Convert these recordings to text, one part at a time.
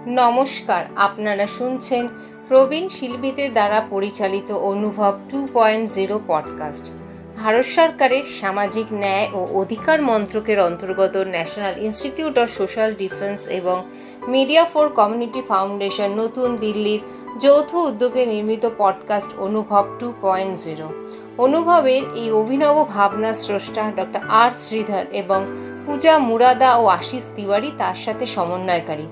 নমস্কার, আপনারা শুনছেন প্রবীণ শিল্পীদের দ্বারা পরিচালিত অনুভব 2.0 পডকাস্ট। ভারত সরকারের সামাজিক ন্যায় ও অধিকার মন্ত্রকের অন্তর্গত national institute of social defence এবং মিডিয়া ফর কমিউনিটি ফাউন্ডেশন নতুন দিল্লির যৌথ উদ্যোগে নির্মিত পডকাস্ট অনুভব 2.0। অনুভবের এই অভিনব ভাবনা স্রষ্টা ডক্টর আর শ্রীধর এবং পূজা মুরাদা ও আশিস তিওয়ারি তার সাথে সমন্বয়কারী।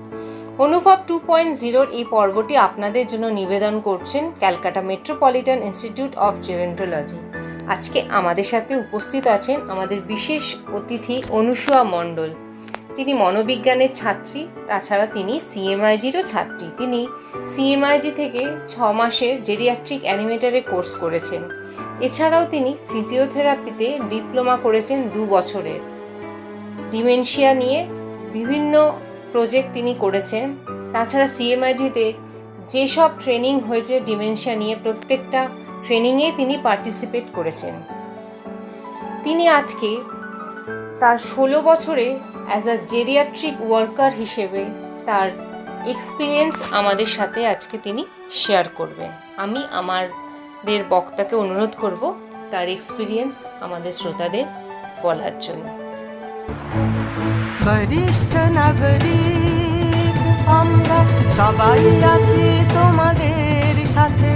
অনুভব 2.0 এই পর্বটি আপনাদের জন্য নিবেদন করছেন Calcutta metropolitan institute of gerontology. আজকে আমাদের সাথে উপস্থিত আছেন আমাদের বিশেষ অতিথি অনুসুয়া মণ্ডল। তিনি মনোবিজ্ঞানের ছাত্রী, তাছাড়া তিনি সিএমআইজিরও ছাত্রী। তিনি সিএমআইজি থেকে 6 মাসের জেরিয়াট্রিক অ্যানিমেটরে কোর্স করেছেন। এছাড়াও তিনি ফিজিওথেরাপিতে ডিপ্লোমা করেছেন 2 বছরের। ডিমেনশিয়া নিয়ে বিভিন্ন প্রজেক্ট তিনি করেছেন। তাছাড়া সিএমআইজিতে যেসব ট্রেনিং হয়েছে ডিমেনশিয়া নিয়ে, প্রত্যেকটা ট্রেনিংয়ে তিনি পার্টিসিপেট করেছেন। তিনি আজকে তার 16 বছরে অ্যাজ আ জেরিয়াট্রিক ওয়ার্কার হিসেবে তার এক্সপিরিয়েন্স আমাদের সাথে আজকে তিনি শেয়ার করবেন। আমি আমাদের বক্তাকে অনুরোধ করব তার এক্সপিরিয়েন্স আমাদের শ্রোতাদের বলার জন্য। বরিষ্ঠ নাগরিক আমরা সবাই আছি তোমাদের সাথে,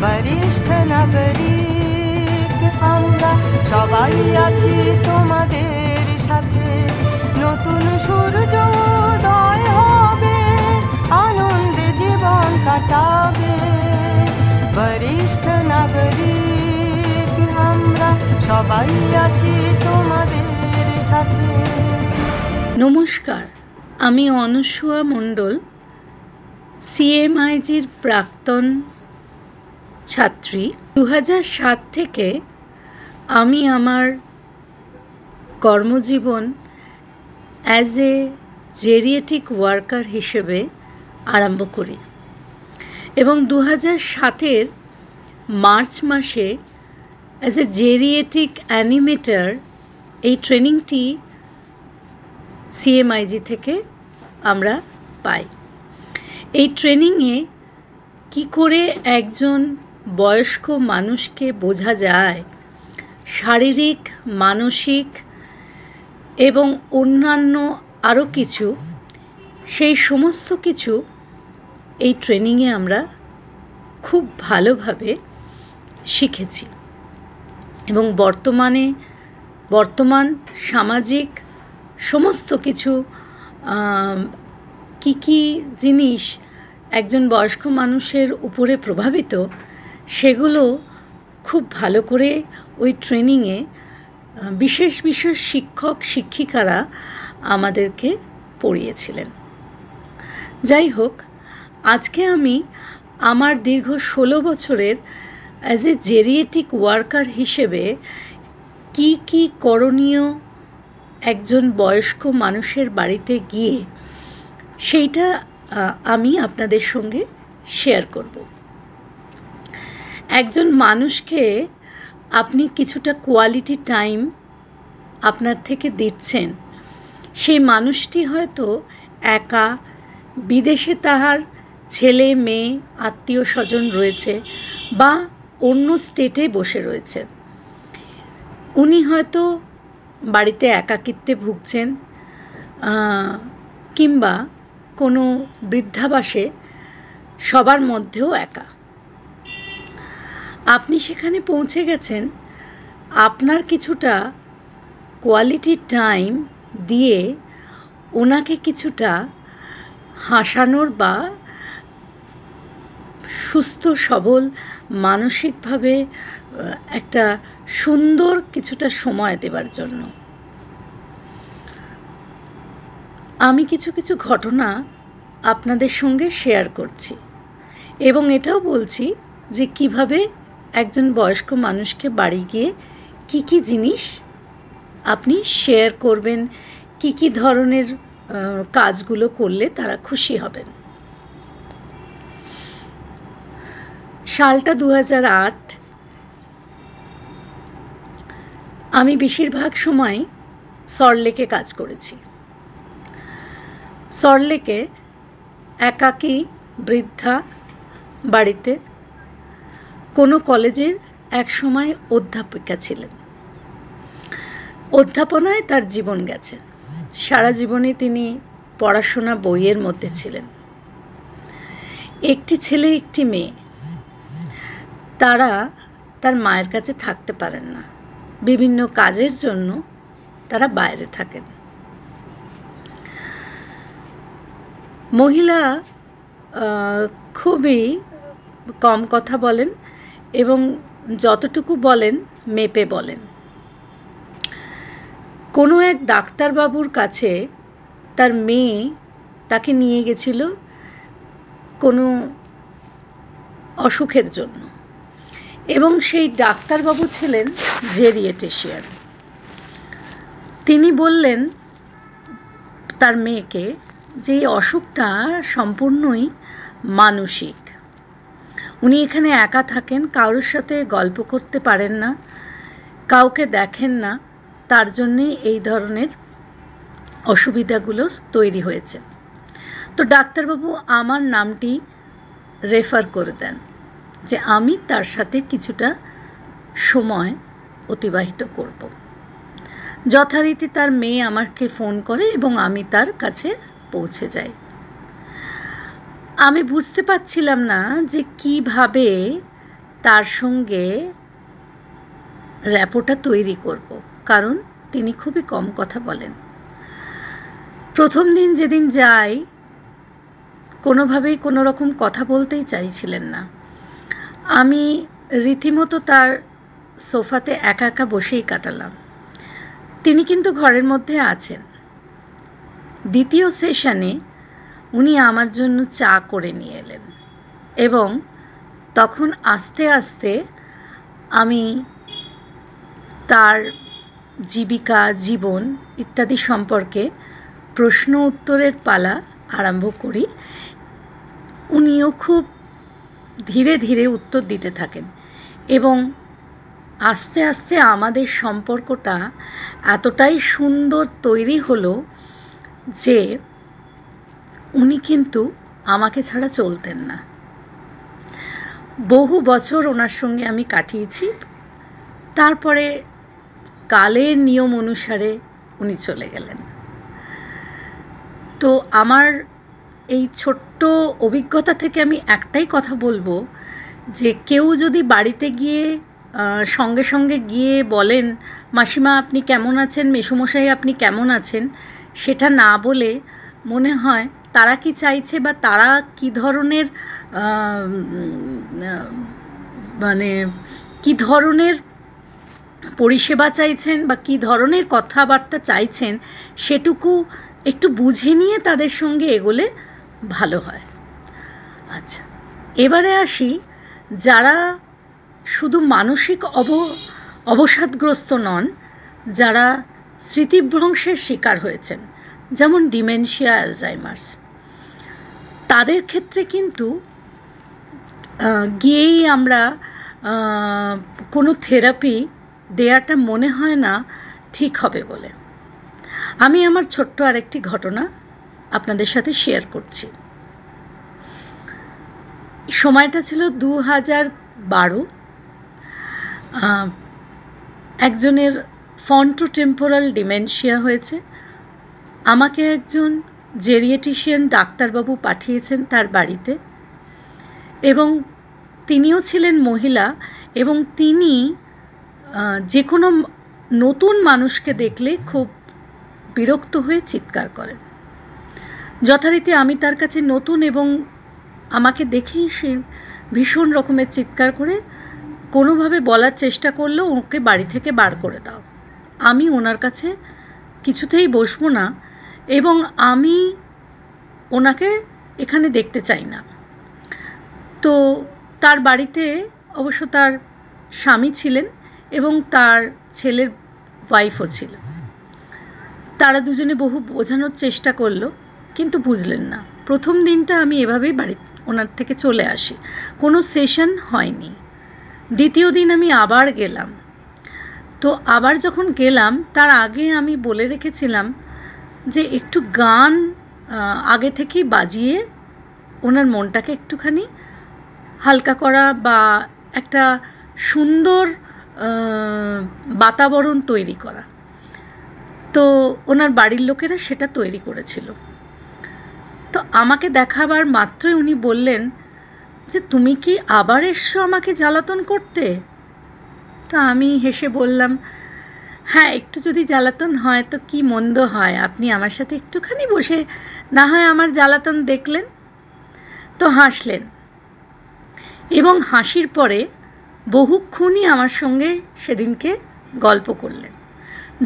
বরিষ্ঠ নাগরিক আমরা সবাই আছি তোমাদের সাথে। নতুন সূর্যোদয় হবে, আনন্দে জীবন কাটাবে, বরিষ্ঠ নাগরিক আমরা সবাই আছি তোমাদের সাথে। নমস্কার, আমি অনুসুয়া মণ্ডল, সিএমআইজির প্রাক্তন ছাত্রী। 2007 থেকে আমি আমার কর্মজীবন অ্যাজ এ জেরিয়াট্রিক ওয়ার্কার হিসেবে আরম্ভ করি এবং 2007 মার্চ মাসে অ্যাজ এ জেরিয়াট্রিক অ্যানিমেটর এই ট্রেনিংটি সিএমআইজি থেকে আমরা পাই। এই ট্রেনিংয়ে কি করে একজন বয়স্ক মানুষকে বোঝা যায়, শারীরিক, মানসিক এবং অন্যান্য আরও কিছু, সেই সমস্ত কিছু এই ট্রেনিংয়ে আমরা খুব ভালোভাবে শিখেছি এবং বর্তমান সামাজিক সমস্ত কিছু কি জিনিস একজন বয়স্ক মানুষের উপরে প্রভাবিত, সেগুলো খুব ভালো করে ওই ট্রেনিংয়ে বিশেষ বিশেষ শিক্ষক শিক্ষিকারা আমাদেরকে পড়িয়েছিলেন। যাই হোক, আজকে আমি আমার দীর্ঘ 16 বছরের অ্যাজ এ জেরিয়াট্রিক ওয়ার্কার হিসেবে কি করণীয় একজন বয়স্ক মানুষের বাড়িতে গিয়ে, সেইটা আমি আপনাদের সঙ্গে শেয়ার করব। একজন মানুষকে আপনি কিছুটা কোয়ালিটি টাইম আপনার থেকে দিচ্ছেন, সেই মানুষটি হয়তো একা, বিদেশে তাহার ছেলে মেয়ে আত্মীয় স্বজন রয়েছে বা অন্য স্টেটে বসে রয়েছে। উনি হয়তো বাড়িতে একাকিত্বে ভুগছেন কিংবা কোনো বৃদ্ধাবাসে সবার মধ্যেও একা। আপনি সেখানে পৌঁছে গেছেন, আপনার কিছুটা কোয়ালিটি টাইম দিয়ে ওনাকে কিছুটা হাসানোর বা সুস্থ সবল মানসিকভাবে একটা সুন্দর কিছুটা সময় দেবার জন্য আমি কিছু ঘটনা আপনাদের সঙ্গে শেয়ার করছি এবং এটাও বলছি যে কিভাবে একজন বয়স্ক মানুষকে বাড়ি গিয়ে কি জিনিস আপনি শেয়ার করবেন, কি ধরনের কাজগুলো করলে তারা খুশি হবেন। সালটা 2008। আমি বেশিরভাগ সময় সল্টলেকে কাজ করেছি। সল্টলেকে একাকী বৃদ্ধা বাড়িতে কোনো কলেজের একসময় অধ্যাপিকা ছিলেন। অধ্যাপনায় তার জীবন গেছে। সারা জীবনে তিনি পড়াশোনা বইয়ের মধ্যে ছিলেন। একটি ছেলে একটি মেয়ে, তারা তার মায়ের কাছে থাকতে পারেন না, বিভিন্ন কাজের জন্য তারা বাইরে থাকেন। মহিলা খুবই কম কথা বলেন এবং যতটুকু বলেন মেপে বলেন। কোনো এক ডাক্তারবাবুর কাছে তার মেয়ে তাকে নিয়ে গেছিল কোনো অসুখের জন্য, এবং সেই ডাক্তারবাবু ছিলেন জেরিয়েটিশিয়ান। তিনি বললেন তার মেয়েকে যে এই অসুখটা সম্পূর্ণই মানসিক। উনি এখানে একা থাকেন, কারোর সাথে গল্প করতে পারেন না, কাউকে দেখেন না, তার জন্যেই এই ধরনের অসুবিধাগুলো তৈরি হয়েছে। তো ডাক্তারবাবু আমার নামটি রেফার করে দেন যে আমি তার সাথে কিছুটা সময় অতিবাহিত করব। যথারীতি তার মেয়ে আমাকে ফোন করে এবং আমি তার কাছে পৌঁছে যাই। আমি বুঝতে পারছিলাম না যে কিভাবে তার সঙ্গে র্যাপোটা তৈরি করব, কারণ তিনি খুবই কম কথা বলেন। প্রথম দিন যেদিন যাই, কোনোভাবেই কোনো রকম কথা বলতেই চাইছিলেন না। আমি রীতিমতো তার সোফাতে একা একা বসেই কাটালাম। তিনি কিন্তু ঘরের মধ্যে আছেন। দ্বিতীয় সেশনে উনি আমার জন্য চা করে নিয়ে এলেন এবং তখন আস্তে আস্তে আমি তার জীবিকা, জীবন ইত্যাদি সম্পর্কে প্রশ্ন উত্তরের পালা আরম্ভ করি। উনিও খুব ধীরে ধীরে উত্তর দিতে থাকেন এবং আস্তে আস্তে আমাদের সম্পর্কটা এতটাই সুন্দর তৈরি হলো যে উনি কিন্তু আমাকে ছাড়া চলতেন না। বহু বছর ওনার সঙ্গে আমি কাটিয়েছি। তারপরে কালের নিয়ম অনুসারে উনি চলে গেলেন। তো আমার এই ছোট্ট অভিজ্ঞতা থেকে আমি একটাই কথা বলবো যে কেউ যদি বাড়িতে গিয়ে সঙ্গে সঙ্গে গিয়ে বলেন মাসিমা আপনি কেমন আছেন, মেসোমশাই আপনি কেমন আছেন, সেটা না বলে মনে হয় তারা কি চাইছে বা তারা কি ধরনের মানে কি ধরনের পরিষেবা চাইছেন বা কি ধরনের কথাবার্তা চাইছেন সেটুকু একটু বুঝে নিয়ে তাদের সঙ্গে এগোলে ভালো হয়। আচ্ছা, এবারে আসি যারা শুধু মানসিক অবসাদগ্রস্ত নন, যারা স্মৃতিভ্রংশের শিকার হয়েছেন, যেমন ডিমেনশিয়া, অ্যালজাইমার্স। তাদের ক্ষেত্রে কিন্তু গিয়েই আমরা কোনো থেরাপি দেওয়াটা মনে হয় না ঠিক হবে বলে। আমি আমার ছোট্ট আরেকটি ঘটনা আপনাদের সাথে শেয়ার করছি। সময়টা ছিল 2012। একজনের ফ্রন্টোটেম্পোরাল ডিমেনশিয়া হয়েছে। আমাকে একজন জেরিয়েটিশিয়ান ডাক্তারবাবু পাঠিয়েছেন তার বাড়িতে, এবং তিনিও ছিলেন মহিলা, এবং তিনি যে কোনো নতুন মানুষকে দেখলে খুব বিরক্ত হয়ে চিৎকার করেন। যথারীতি আমি তার কাছে নতুন, এবং আমাকে দেখেই সে ভীষণ রকমের চিৎকার করে কোনোভাবে বলার চেষ্টা করলো ওকে বাড়ি থেকে বার করে দাও। আমি ওনার কাছে কিছুতেই বসবো না এবং আমি ওনাকে এখানে দেখতে চাই না। তো তার বাড়িতে অবশ্য তার স্বামী ছিলেন এবং তার ছেলের ওয়াইফও ছিল। তারা দুজনে বহু বোঝানোর চেষ্টা করলো, কিন্তু বুঝলেন না। প্রথম দিনটা আমি এভাবেই বাড়ি ওনার থেকে চলে আসি, কোনো সেশন হয়নি। দ্বিতীয় দিন আমি আবার গেলাম। তো আবার যখন গেলাম তার আগে আমি বলে রেখেছিলাম যে একটু গান আগে থেকেই বাজিয়ে ওনার মনটাকে একটুখানি হালকা করা বা একটা সুন্দর বাতাবরণ তৈরি করা। তো ওনার বাড়ির লোকেরা সেটা তৈরি করেছিল। তো আমাকে দেখাবার মাত্রই উনি বললেন যে, তুমি কি আবার এসছো আমাকে জ্বালাতন করতে? তা আমি হেসে বললাম, হ্যাঁ, একটু যদি জ্বালাতন হয় তো কি মন্দ হয়, আপনি আমার সাথে একটুখানি বসে না হয় আমার জ্বালাতন দেখলেন। তো হাসলেন এবং হাসির পরে বহুক্ষণই আমার সঙ্গে সেদিনকে গল্প করলেন।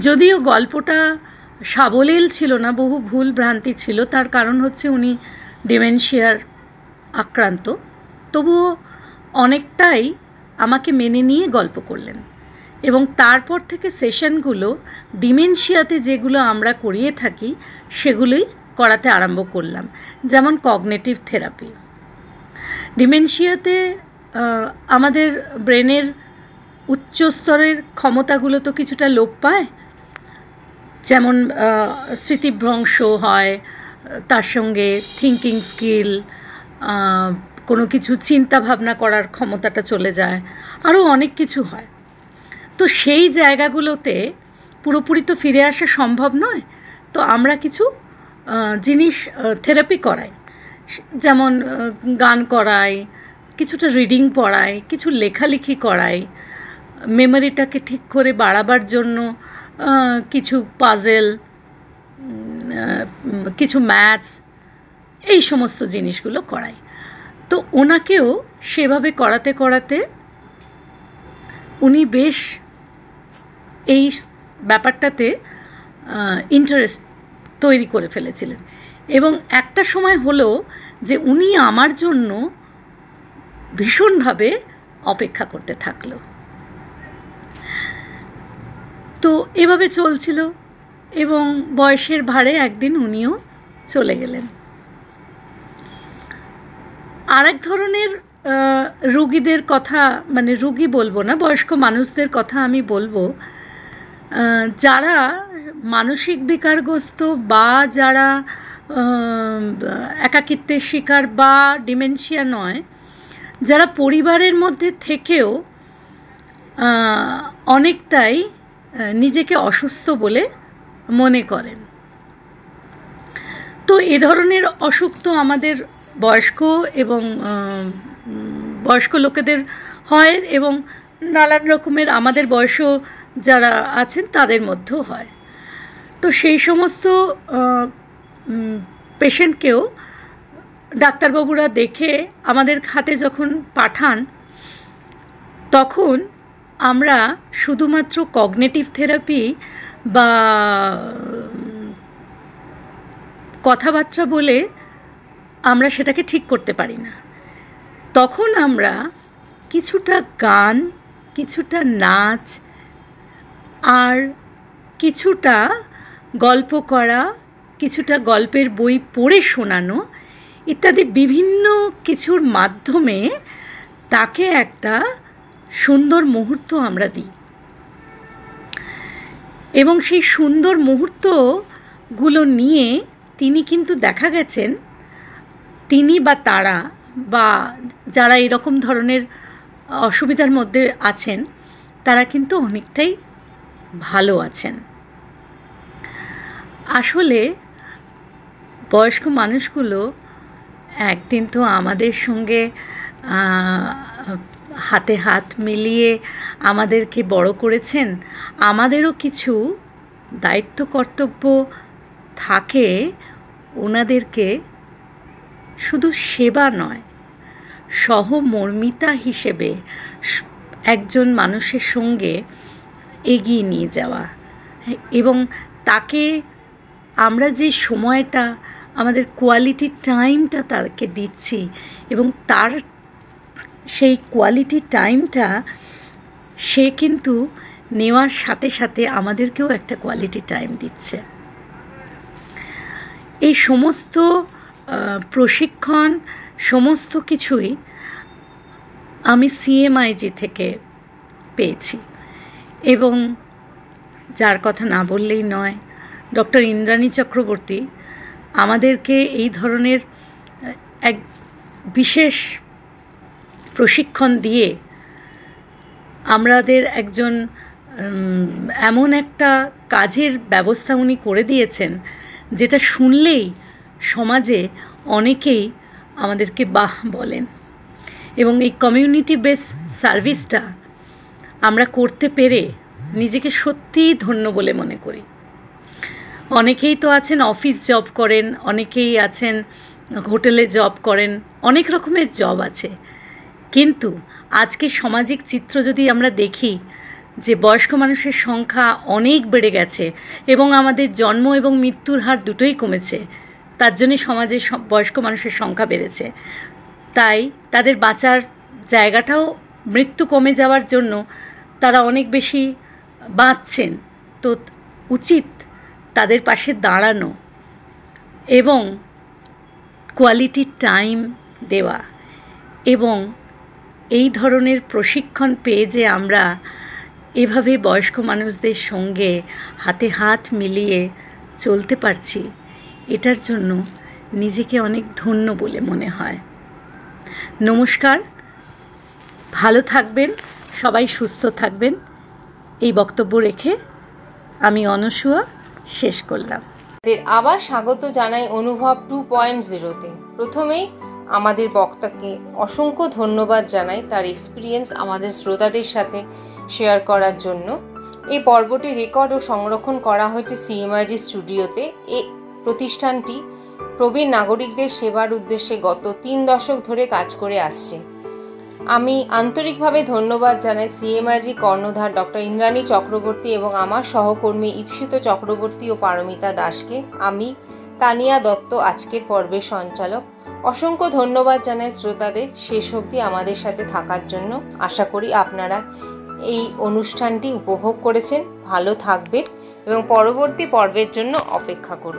যদিও গল্পটা সাবলীল ছিল না, বহু ভুল ভ্রান্তি ছিল, তার কারণ হচ্ছে উনি ডিমেনশিয়ার আক্রান্ত, তবুও অনেকটাই আমাকে মেনে নিয়ে গল্প করলেন। এবং তারপর থেকে সেশনগুলো ডিমেনশিয়াতে যেগুলো আমরা করিয়ে থাকি সেগুলোই করাতে আরম্ভ করলাম, যেমন কগনিটিভ থেরাপি। ডিমেনশিয়াতে আমাদের ব্রেনের উচ্চস্তরের ক্ষমতাগুলো তো কিছুটা লোপ পায়, যেমন স্মৃতিভ্রংশ হয়, তার সঙ্গে থিঙ্কিং স্কিল, কোনো কিছু চিন্তা ভাবনা করার ক্ষমতাটা চলে যায়, আরও অনেক কিছু হয়। তো সেই জায়গাগুলোতে পুরোপুরি তো ফিরে আসা সম্ভব নয়। তো আমরা কিছু জিনিস থেরাপি করাই, যেমন গান করাই, কিছুটা রিডিং পড়াই, কিছু লেখালেখি করাই, মেমোরিটাকে ঠিক করে বাড়াবার জন্য কিছু পাজেল, কিছু ম্যাথস, এই সমস্ত জিনিসগুলো করাই। তো ওনাকেও সেভাবে করাতে করাতে উনি বেশ এই ব্যাপারটাতে ইন্টারেস্ট তৈরি করে ফেলেছিলেন। এবং একটা সময় হলো যে উনি আমার জন্য ভীষণভাবে অপেক্ষা করতে থাকলো। তো এভাবে চলছিল এবং বয়সের ভারে একদিন উনিও চলে গেলেন। আরেক ধরনের রুগীদের কথা, মানে রুগী বলবো না, বয়স্ক মানুষদের কথা আমি বলবো, যারা মানসিক বিকারগ্রস্ত বা যারা একাকিত্বের শিকার বা ডিমেনশিয়া নয়, যারা পরিবারের মধ্যে থেকেও অনেকটাই নিজেকে অসুস্থ বলে মনে করেন। তো এ ধরনের অসুখ তো আমাদের বয়স্ক এবং বয়স্ক লোকেদের হয় এবং নানান রকমের আমাদের বয়সও যারা আছেন তাদের মধ্যেও হয়। তো সেই সমস্ত পেশেন্টকেও ডাক্তারবাবুরা দেখে আমাদের হাতে যখন পাঠান, তখন আমরা শুধুমাত্র কগনিটিভ থেরাপি বা কথাবার্তা বলে আমরা সেটাকে ঠিক করতে পারি না। তখন আমরা কিছুটা গান, কিছুটা নাচ, আর কিছুটা গল্প করা, কিছুটা গল্পের বই পড়ে শোনানো ইত্যাদি বিভিন্ন কিছুর মাধ্যমে তাকে একটা সুন্দর মুহূর্ত আমরা দিই। এবং সেই সুন্দর মুহূর্তগুলো নিয়ে তিনি কিন্তু দেখা গেছেন, তিনি বা তারা বা যারা এরকম ধরনের অসুবিধার মধ্যে আছেন, তারা কিন্তু অনেকটাই ভালো আছেন। আসলে বয়স্ক মানুষগুলো একদিন তো আমাদের সঙ্গে হাতে হাত মিলিয়ে আমাদেরকে বড় করেছেন। আমাদেরও কিছু দায়িত্ব কর্তব্য থাকে ওনাদেরকে শুধু সেবা নয়, সহমর্মিতা হিসেবে একজন মানুষের সঙ্গে এগিয়ে নিয়ে যাওয়া। এবং তাকে আমরা যে সময়টা, আমাদের কোয়ালিটি টাইমটা তাকে দিচ্ছি, এবং তার সেই কোয়ালিটি টাইমটা সে কিন্তু নেওয়ার সাথে সাথে আমাদেরকেও একটা কোয়ালিটি টাইম দিচ্ছে। এই সমস্ত প্রশিক্ষণ, সমস্ত কিছুই আমি সিএমআইজি থেকে পেয়েছি। এবং যার কথা না বললেই নয়, ডক্টর ইন্দ্রাণী চক্রবর্তী আমাদেরকে এই ধরনের এক বিশেষ প্রশিক্ষণ দিয়ে আমাদের একজন এমন একটা কাজের ব্যবস্থা উনি করে দিয়েছেন, যেটা শুনলেই সমাজে অনেকেই আমাদেরকে বাহ বলেন। এবং এই কমিউনিটি বেস সার্ভিসটা আমরা করতে পেরে নিজেকে সত্যিই ধন্য বলে মনে করি। অনেকেই তো আছেন অফিস জব করেন, অনেকেই আছেন হোটেলে জব করেন, অনেক রকমের জব আছে। কিন্তু আজকে সামাজিক চিত্র যদি আমরা দেখি যে বয়স্ক মানুষের সংখ্যা অনেক বেড়ে গেছে এবং আমাদের জন্ম এবং মৃত্যুর হার দুটোই কমেছে, তার জন্যে সমাজে বয়স্ক মানুষের সংখ্যা বেড়েছে। তাই তাদের বাঁচার জায়গাটাও মৃত্যু কমে যাওয়ার জন্য তারা অনেক বেশি বাঁচছেন। তো উচিত তাদের পাশে দাঁড়ানো এবং কোয়ালিটি টাইম দেওয়া। এবং এই ধরনের প্রশিক্ষণ পেয়ে যে আমরা এভাবে বয়স্ক মানুষদের সঙ্গে হাতে হাত মিলিয়ে চলতে পারছি, এটার জন্য নিজেকে অনেক ধন্য বলে মনে হয়। নমস্কার, ভালো থাকবেন, সবাই সুস্থ থাকবেন, এই বক্তব্য রেখে আমি অনসূয়া শেষ করলাম। আবার স্বাগত জানাই অনুভব 2.0-তে। প্রথমেই আমাদের বক্তাকে অসংখ্য ধন্যবাদ জানাই তার এক্সপিরিয়েন্স আমাদের শ্রোতাদের সাথে শেয়ার করার জন্য। এই পর্বটি রেকর্ড ও সংরক্ষণ করা হয়েছে CMIG স্টুডিওতে। এই প্রতিষ্ঠানটি প্রবীণ নাগরিকদের সেবার উদ্দেশ্যে গত 3 দশক ধরে কাজ করে আসছে। আমি আন্তরিকভাবে ধন্যবাদ জানাই CMIG কর্ণধার ডক্টর ইন্দ্রাণী চক্রবর্তী এবং আমার সহকর্মী ঈপ্সিত চক্রবর্তী ও পারমিতা দাসকে। আমি তানিয়া দত্ত, আজকের পর্বের সঞ্চালক। অসংখ্য ধন্যবাদ জানাই শ্রোতাদের শেষ অবধি আমাদের সাথে থাকার জন্য। আশা করি আপনারা এই অনুষ্ঠানটি উপভোগ করেছেন। ভালো থাকবেন এবং পরবর্তী পর্বের জন্য অপেক্ষা করুন।